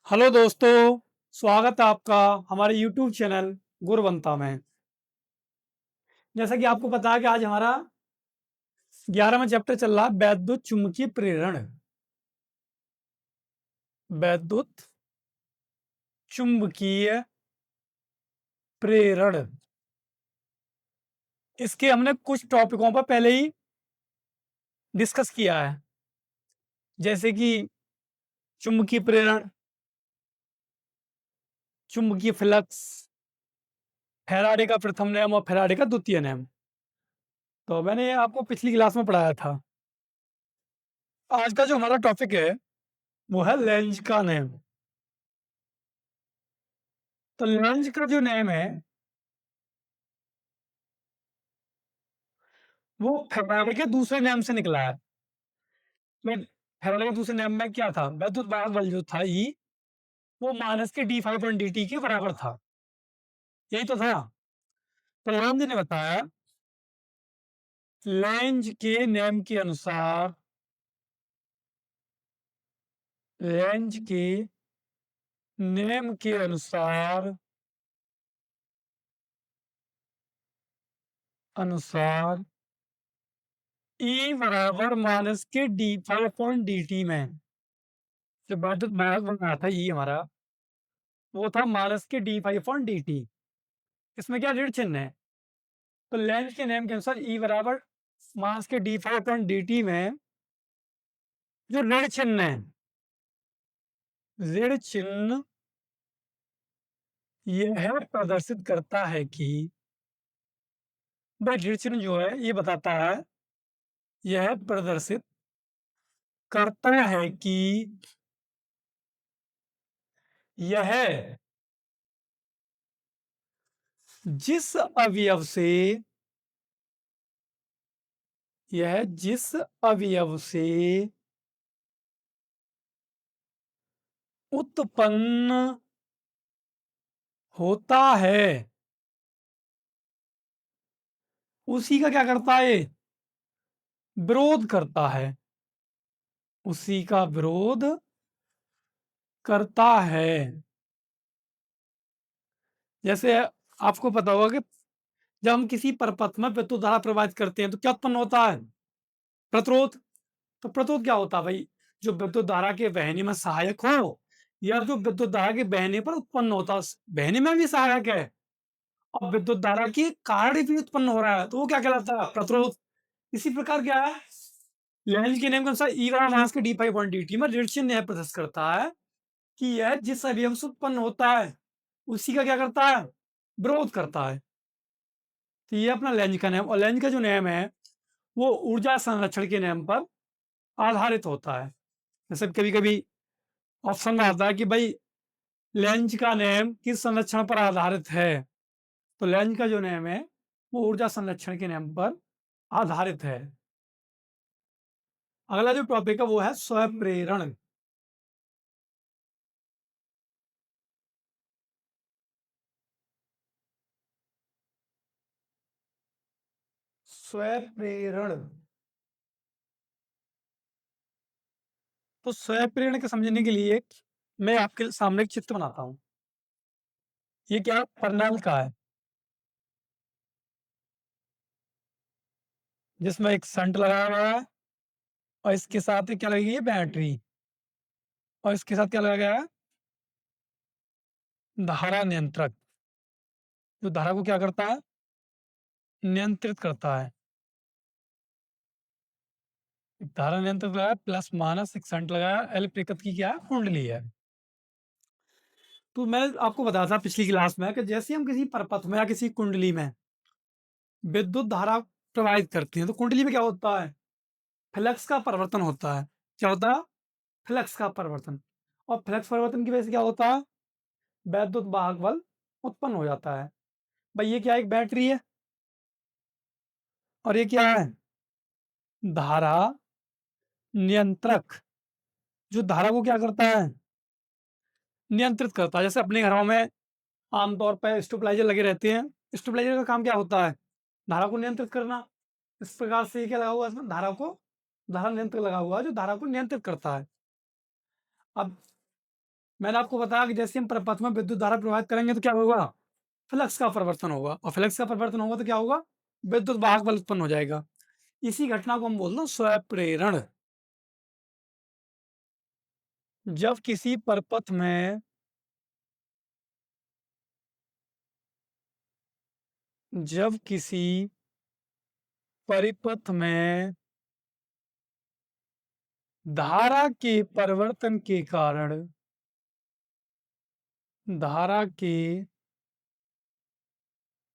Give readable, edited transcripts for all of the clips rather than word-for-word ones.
Hello दोस्तों, स्वागत है आपका हमारे यूट्यूब चैनल गुरवंता में। जैसा कि आपको पता है कि आज हमारा 11वां चैप्टर चल रहा है वैद्युत चुम्बकीय प्रेरण। वैद्युत चुम्बकीय प्रेरण, इसके हमने कुछ टॉपिकों पर पहले ही डिस्कस किया है, जैसे कि चुम्बकीय प्रेरण, चुम्बकीय फ्लक्स, फैराडे का प्रथम नियम और फैराडे का द्वितीय नियम। तो मैंने आपको पिछली क्लास में पढ़ाया था। आज का जो हमारा टॉपिक है वो है लेंज का नियम। तो लेंज का जो नियम है वो फैराडे के दूसरे नियम से निकला है। तो फैराडे के दूसरे नियम में क्या था? वैद्युत वाहक बल जो था ई, वो माइनस के डी फाइव डी टी के बराबर था। यही तो था। तो लेंज ने बताया, लेंज के नियम के अनुसार, लेंज के नियम के अनुसार अनुसार ई बराबर माइनस के D five point D T में जो वैद्युत वाहक बन रहा था ई हमारा, वो था माइनस के D five point D T. इसमें क्या ऋण चिन्ह है? तो लेंज के नियम के अनुसार ई बराबर मास के D five point D T में जो ऋण चिन्ह है, ऋण चिन्ह यह प्रदर्शित करता है कि, भाई ऋण चिन्ह जो है ये बताता है, यह प्रदर्शित करता है कि यह जिस अवयव से, यह जिस अवयव से उत्पन्न होता है उसी का क्या करता है? विरोध करता है। उसी का विरोध करता है। जैसे आपको पता होगा कि जब हम किसी परपथ में विद्युत धारा प्रवाहित करते हैं तो क्या उत्पन्न होता है? प्रतिरोध। तो प्रतिरोध क्या होता है भाई? जो विद्युत धारा के बहने में सहायक हो, या जो विद्युत धारा के बहने पर उत्पन्न होता है, बहने में भी सहायक है और विद्युत धारा के कारण भी उत्पन्न हो रहा है, तो वो क्या कहलाता है? प्रतिरोध। इसी प्रकार क्या है, लेंज के नियम के अनुसार ई बराबर माइनस के D five point D T में ऋण चिन्ह यह प्रदर्शित करता है कि यह जिस अवयव से उत्पन्न होता है उसी का क्या करता है? विरोध करता है। तो ये अपना लेंज का नियम, और लेंज का जो नियम है वो ऊर्जा संरक्षण के नियम पर आधारित होता है। जैसे कभी कभी ऑप्शन में आता है कि भाई लेंज का नियम किस संरक्षण पर आधारित है, तो लेंज का जो नियम है वो ऊर्जा संरक्षण के नियम पर आधारित है। अगला जो टॉपिक है वो है स्वप्रेरण। स्वप्रेरण, तो स्वप्रेरण के समझने के लिए मैं आपके सामने एक चित्र बनाता हूं। ये क्या परनल का है, जिसमें एक संट लगाया हुआ है और इसके साथ क्या लगी है? बैटरी। और इसके साथ क्या लगाया गया है? धारा नियंत्रक, जो धारा को क्या करता है? नियंत्रित करता है। धारा नियंत्रक लगाया, प्लस माइनस एक संट लगाया, एल प्रेरकत्व की क्या है? कुंडली है। तो मैं आपको बताया था पिछली क्लास में कि जैसे हम किसी परपथ में या किसी कुंडली में विद्युत धारा प्रवाहित करते हैं तो कुंडली में क्या होता है? फ्लक्स का परिवर्तन होता है। क्या होता है? फ्लक्स का परिवर्तन। और फ्लक्स परिवर्तन की वजह से क्या होता है? वैद्युत वाहक बल उत्पन्न हो जाता है। भाई ये क्या, एक बैटरी है और ये क्या है? धारा नियंत्रक, जो धारा को क्या करता है? नियंत्रित करता है। जैसे अपने घरों में आमतौर पर स्टेबलाइजर लगे रहते हैं। स्टेबलाइजर का काम क्या होता है? धारा को नियंत्रित करना। इस प्रकार से क्या लगा हुआ है इसमें? धारा नियंत्रक लगा हुआ है जो धारा को नियंत्रित करता है। अब मैंने आपको बताया कि जैसे हम परपथ में विद्युत धारा प्रवाहित करेंगे तो क्या होगा? फ्लक्स का परिवर्तन होगा, और फ्लक्स का परिवर्तन होगा तो क्या होगा? विद्युत वाहक बल उत्पन्न हो जाएगा। इसी घटना को हम बोलते हैं स्वप्रेरण। जब किसी परपथ में जब किसी परिपथ में धारा के परिवर्तन के कारण धारा के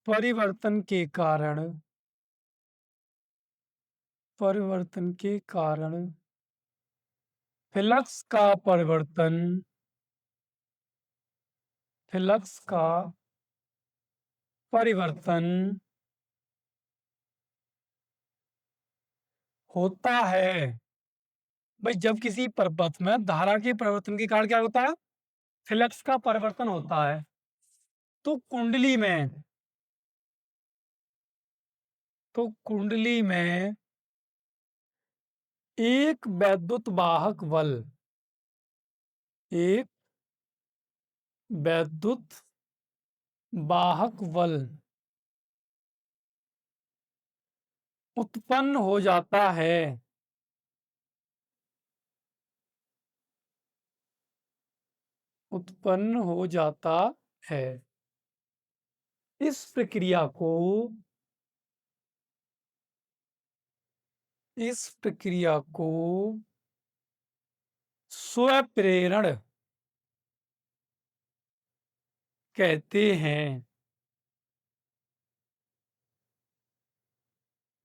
परिवर्तन के कारण परिवर्तन के कारण फ्लक्स का परिवर्तन फ्लक्स का परिवर्तन होता है। भाई जब किसी परपथ में धारा के परिवर्तन के कारण क्या होता है? फ्लक्स का परिवर्तन होता है। तो कुंडली में एक वैद्युत वाहक बल एक वैद्युत वाहक बल उत्पन्न हो जाता है। उत्पन्न हो जाता है। इस प्रक्रिया को इस प्रक्रिया को स्वप्रेरण कहते हैं।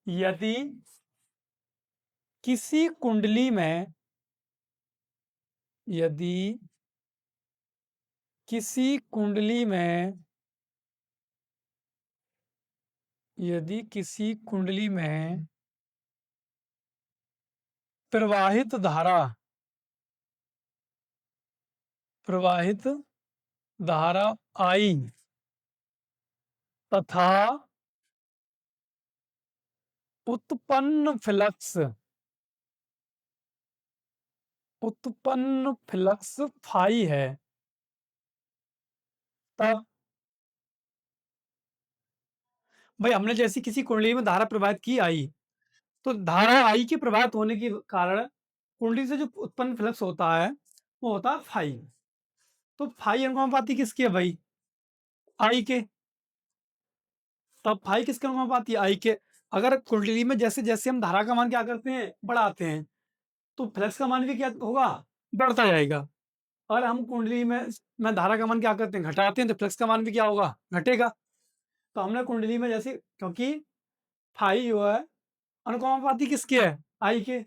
यदि किसी कुंडली में यदि किसी कुंडली में यदि किसी कुंडली में प्रवाहित धारा प्रवाहित धारा आई तथा उत्पन्न फ्लक्स फाई है, तब भाई हमने जैसी किसी कुंडली में धारा प्रवाहित की आई, तो धारा आई के प्रवाहित होने के कारण कुंडली से जो उत्पन्न फ्लक्स होता है वो होता है फाई। तो फाई अनुपाती किसकी है भाई? आई के। तब फाई किसके अनुपाती है? आई के। अगर कुंडली में जैसे जैसे हम धारा का मान क्या करते हैं? बढ़ाते हैं, तो फ्लक्स का मान भी क्या होगा? बढ़ता जाएगा। और हम कुंडली में धारा का मान क्या करते हैं? घटाते हैं, तो फ्लक्स का मान भी क्या होगा? घटेगा। तो हमने कुंडली में जैसे, क्योंकि फाई जो है अनुपाती किसके है? आई के।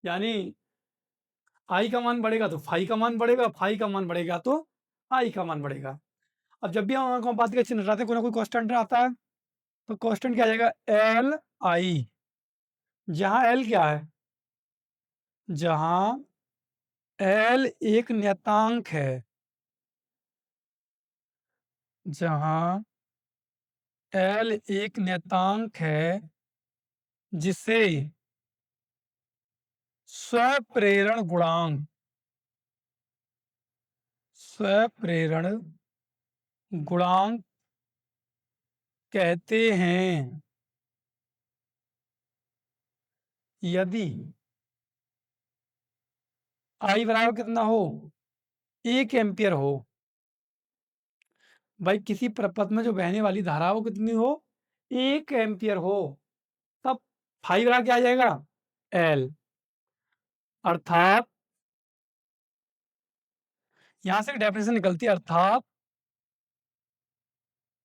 यानी आई का मान बढ़ेगा तो फाई का मान बढ़ेगा, फाई का मान बढ़ेगा तो आई का मान बढ़ेगा। अब जब भी हम अनुपाती का चिन्ह हटाते हैं, कोई ना कोई कांस्टेंट आता है, तो कांस्टेंट क्या आ जाएगा? L I. जहां एल क्या है? जहां एल एक नियतांक है जहां एल एक नियतांक है जिसे स्वप्रेरण गुणांक स्वप्रेरण गुणांक कहते हैं। यदि आई बराबर कितना हो? 1 एम्पियर हो। भाई किसी प्रपथ में जो बहने वाली धारा हो कितनी हो? 1 एम्पियर हो। तब फाई बराबर क्या आ जाएगा? एल। अर्थात यहां से डेफिनेशन निकलती है, अर्थात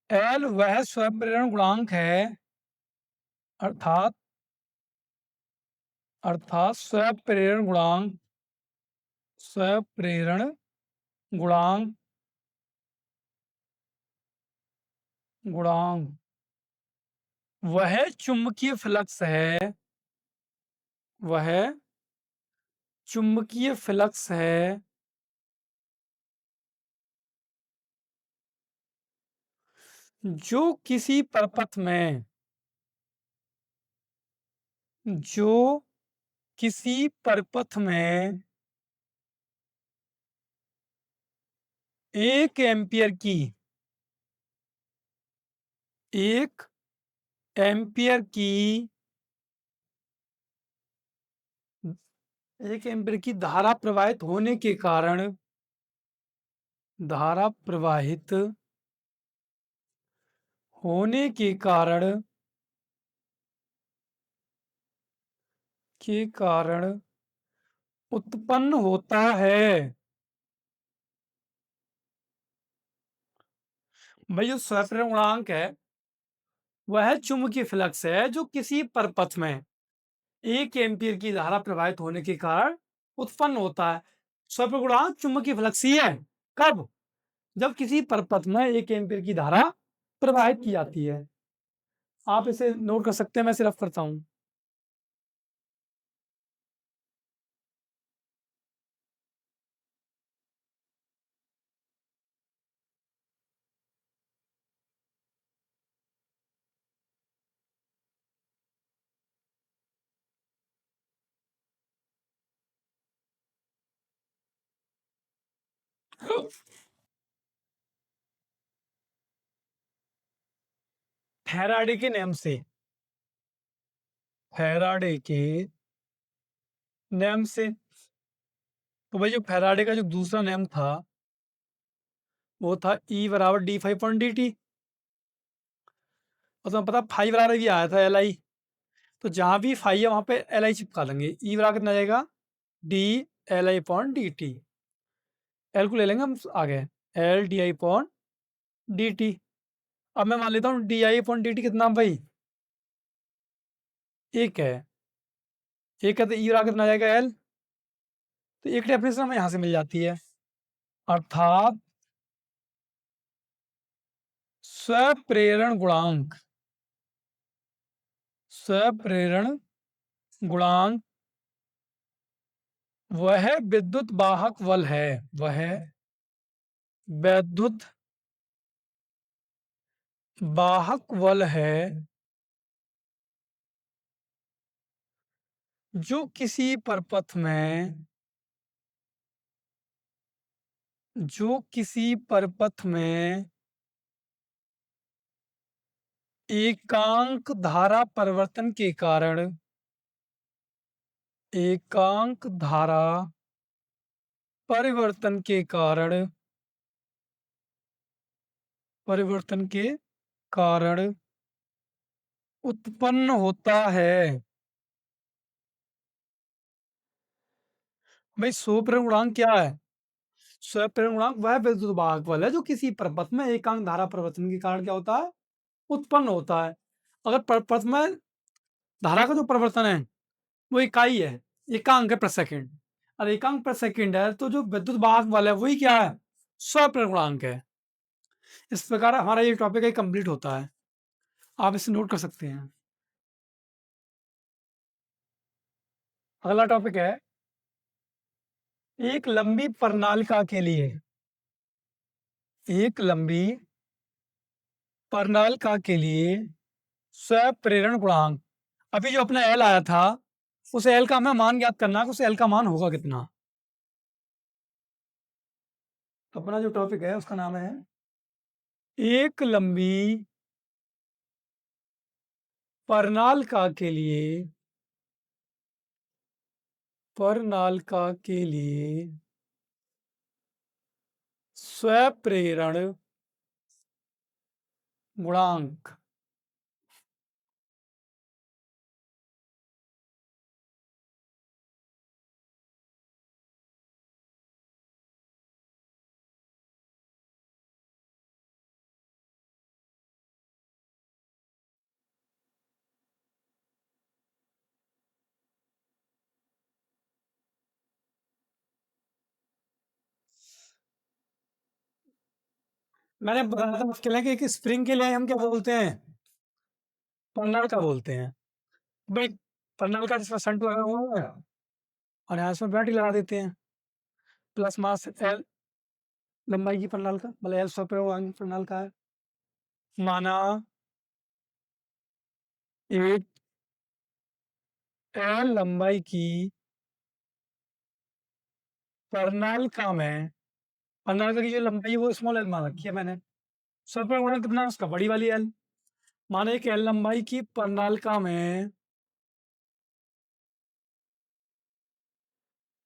एल वह स्वप्रेरण गुणांक है। अर्थात अर्थात स्वप्रेरण गुणांक गुणांक वह चुंबकीय फ्लक्स है वह चुंबकीय फ्लक्स है जो किसी परपथ में जो किसी परपथ में 1 एम्पियर की 1 एम्पियर की 1 एम्पियर की धारा प्रवाहित होने के कारण धारा प्रवाहित होने के कारण उत्पन्न होता है। भाई जो स्वप्रेरण गुणांक है वह चुंबकीय फ्लक्स है जो किसी परपथ में 1 एम्पियर की धारा प्रवाहित होने के कारण उत्पन्न होता है। स्वप्रेरण गुणांक चुंबकीय फ्लक्स ही है। कब? जब किसी परपथ में 1 एम्पियर की धारा प्रवाहित की जाती है। आप इसे नोट कर सकते हैं, मैं सिर्फ करता हूं। फैराडे के नियम से फैराडे के नियम से तो भाई जो फैराडे का जो दूसरा नियम था वो था E बराबर D five point D T. और तुम्हें पता फाइव बराबर भी आया था एल आई। तो जहां भी फाइव है वहां पे एल आई चिपका लेंगे। ई बराबर कितना जाएगा? D L I point D T. L को ले लेंगे हम आगे, L D I point D T. अब मैं मान लेता हूँ D I point D T कितना भाई? एक है। एक है तो ई बराबर कितना जाएगा? एल। तो एक डेफिनेशन हमें यहां से मिल जाती है, अर्थात स्वप्रेरण गुणांक स्वप्रेरण गुणांक वह विद्युत वाहक बल है। वह विद्युत वाहक बल है जो किसी परपथ में एकांक धारा परिवर्तन के कारण एकांक धारा परिवर्तन के कारण उत्पन्न होता है। भाई स्वप्रेरण गुणांक क्या है? स्वप्रेरण गुणांक वह विद्युत वाहक बल है जो किसी परपथ में एकांक धारा परिवर्तन के कारण क्या होता है? उत्पन्न होता है। अगर परपथ में धारा का जो परिवर्तन है वो इकाई है, एकांक है प्रति सेकंड। और एकांक प्रति सेकंड है तो जो विद्युत वाहक बल है वही क्या है? स्वप्रेरण गुणांक है। इस प्रकार हमारा ये टॉपिक कंप्लीट होता है। आप इसे नोट कर सकते हैं। अगला टॉपिक है एक लंबी प्रणालिका के लिए स्वप्रेरण गुणांक। अभी जो अपना एल आया था उस एल का हमें मान ज्ञात करना है कि उस एल का मान होगा कितना। अपना जो टॉपिक है उसका नाम है एक लंबी प्रणालिका के लिए स्वप्रेरण गुणांक। मैंने बताया था मुश्किल है कि एक स्प्रिंग के लिए हम क्या बोलते हैं? प्रणालिका बोलते हैं। भाई प्रणालिका जिसमें संतु लगा हुआ है और यहाँ इसमें बैटरी लगा देते हैं, प्लस मास एल लंबाई की प्रणालिका, मतलब एल स्वप्रेरण प्रणालिका है। माना एक एल लंबाई की प्रणालिका में प्रणालिका की जो लंबाई है वो स्मॉल एल मान रखी है मैंने। सर्पिल गुणन कितना है उसका? बड़ी वाली एल। माने कि एल लंबाई की प्रणालिका में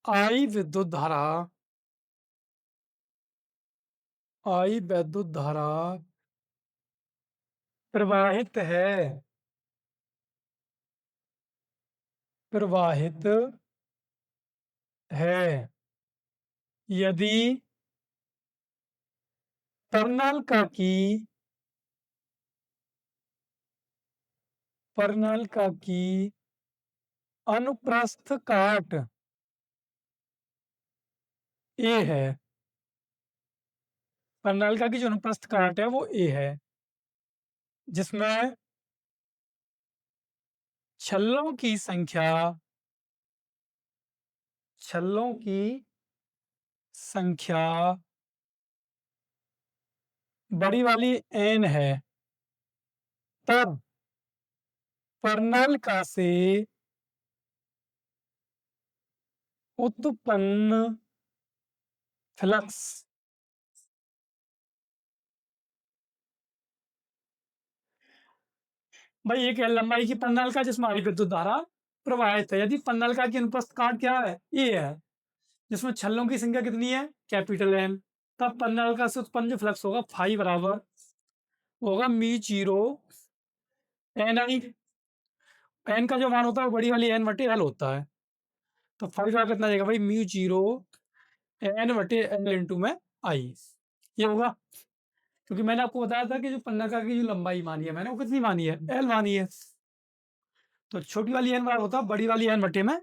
आई विद्युत धारा प्रवाहित है यदि प्रणालिका की अनुप्रस्थ काट ए है। प्रणालिका की जो अनुप्रस्थ काट है वो ए है, जिसमें छल्लों की संख्या बड़ी वाली एन है, तब प्रणालिका से उत्पन्न फ्लक्स भाई एक लंबाई की प्रणालिका जिसमें आई विद्युत धारा प्रवाहित है, यदि प्रणालिका की अनुप्रस्थ काट क्या है? ए है, जिसमें छल्लों की संख्या कितनी है? Capital N. तब प्रणालिका से उत्पन्न जो फ्लक्स होगा फाई बराबर होगा मी जीरो एन आई। एन का जो मान होता है वो बड़ी वाली एन बटे एल होता है, तो फाई का कितना जाएगा भाई? म्यू जीरो एन बटे एल इंटू में आई, ये होगा। क्योंकि मैंने आपको बताया था कि जो प्रणालिका की जो लंबाई मानी है मैंने वो कितनी मानी है? एल मानी है। तो छोटी वाली एन बराबर होता है बड़ी वाली एन बटे में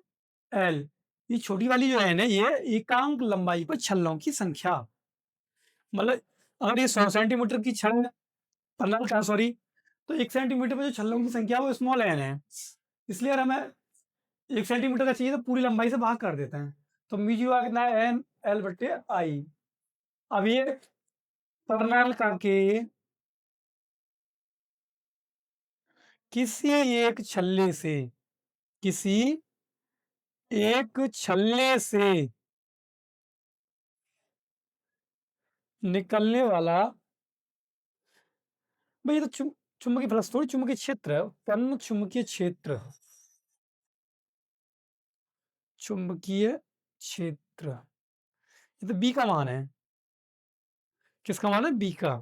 एल। ये छोटी वाली जो एन है ये एकांक लंबाई पर छल्लों की संख्या, मतलब अगर ये 100 सेंटीमीटर की छड़ प्रणालिका सॉरी, तो 1 सेंटीमीटर पर जो छल्लों की संख्या वो स्मॉल एन है, इसलिए अगर हमें 1 सेंटीमीटर का चाहिए तो पूरी लंबाई से भाग कर देते हैं, तो म्यू आ कितना है? एन एल बटे आई। अब ये प्रणालिका के किसी एक छल्ले से निकलने वाला भाई, ये तो चुंबकीय फ्लक्स थोड़ी, चुंबकीय क्षेत्र है। उत्पन्न चुंबकीय क्षेत्र, ये तो बी का मान है। किसका मान है? बी का।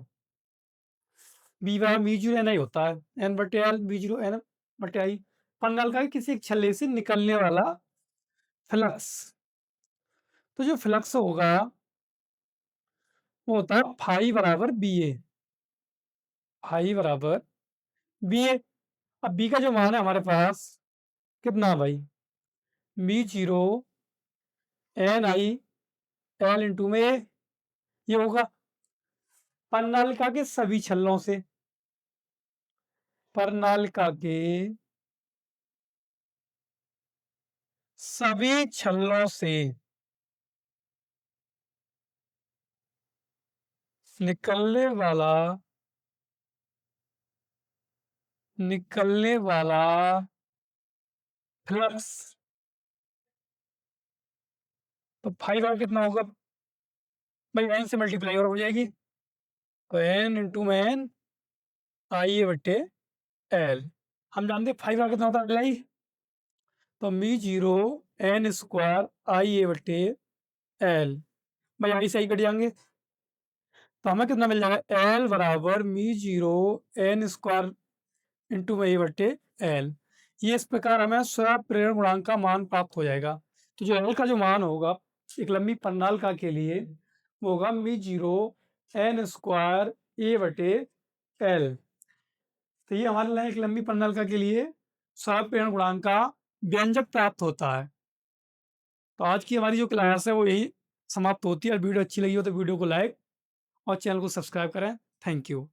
B bar b zero N i होता है, एन बटे एल बी जीरो एन बटे आई। प्रणालिका के किसी एक छल्ले से निकलने वाला फ्लक्स, तो जो फ्लक्स होगा वो होता है फाई बराबर बी ए। फाई बराबर बी ए। अब बी का जो मान है हमारे पास कितना भाई? B zero N I L into में ए, ये होगा प्रणालिका के सभी छल्लों से, प्रणालिका के सभी छल्लों से निकलने वाला फ्लक्स, तो फाइव का कितना होगा भाई? एन से मल्टीप्लाई और हो जाएगी, तो एन इंटू में एन आई ए बटे एल। हम जानते फाइव का कितना होता है? एल आई, तो मी जीरो एन स्क्वायर आई ए बटे एल, भाई आई से आई कट जाएंगे, तो हमें कितना मिल जाएगा? एल बराबर mu zero N square into में ए बटे एल। ये इस प्रकार हमें स्वप्रेरण गुणांक का मान प्राप्त हो जाएगा। तो जो एल का जो मान होगा एक लंबी प्रणालिका के लिए वो होगा मी जीरो एन स्क्वायर ए बटे एल। तो ये हमारे लिए एक लंबी प्रणालिका के लिए स्वप्रेरण गुणांक का व्यंजक प्राप्त होता है। तो आज की हमारी जो क्लास है वो यही समाप्त होती है। और वीडियो अच्छी लगी हो तो वीडियो को लाइक और चैनल को सब्सक्राइब करें। Thank you.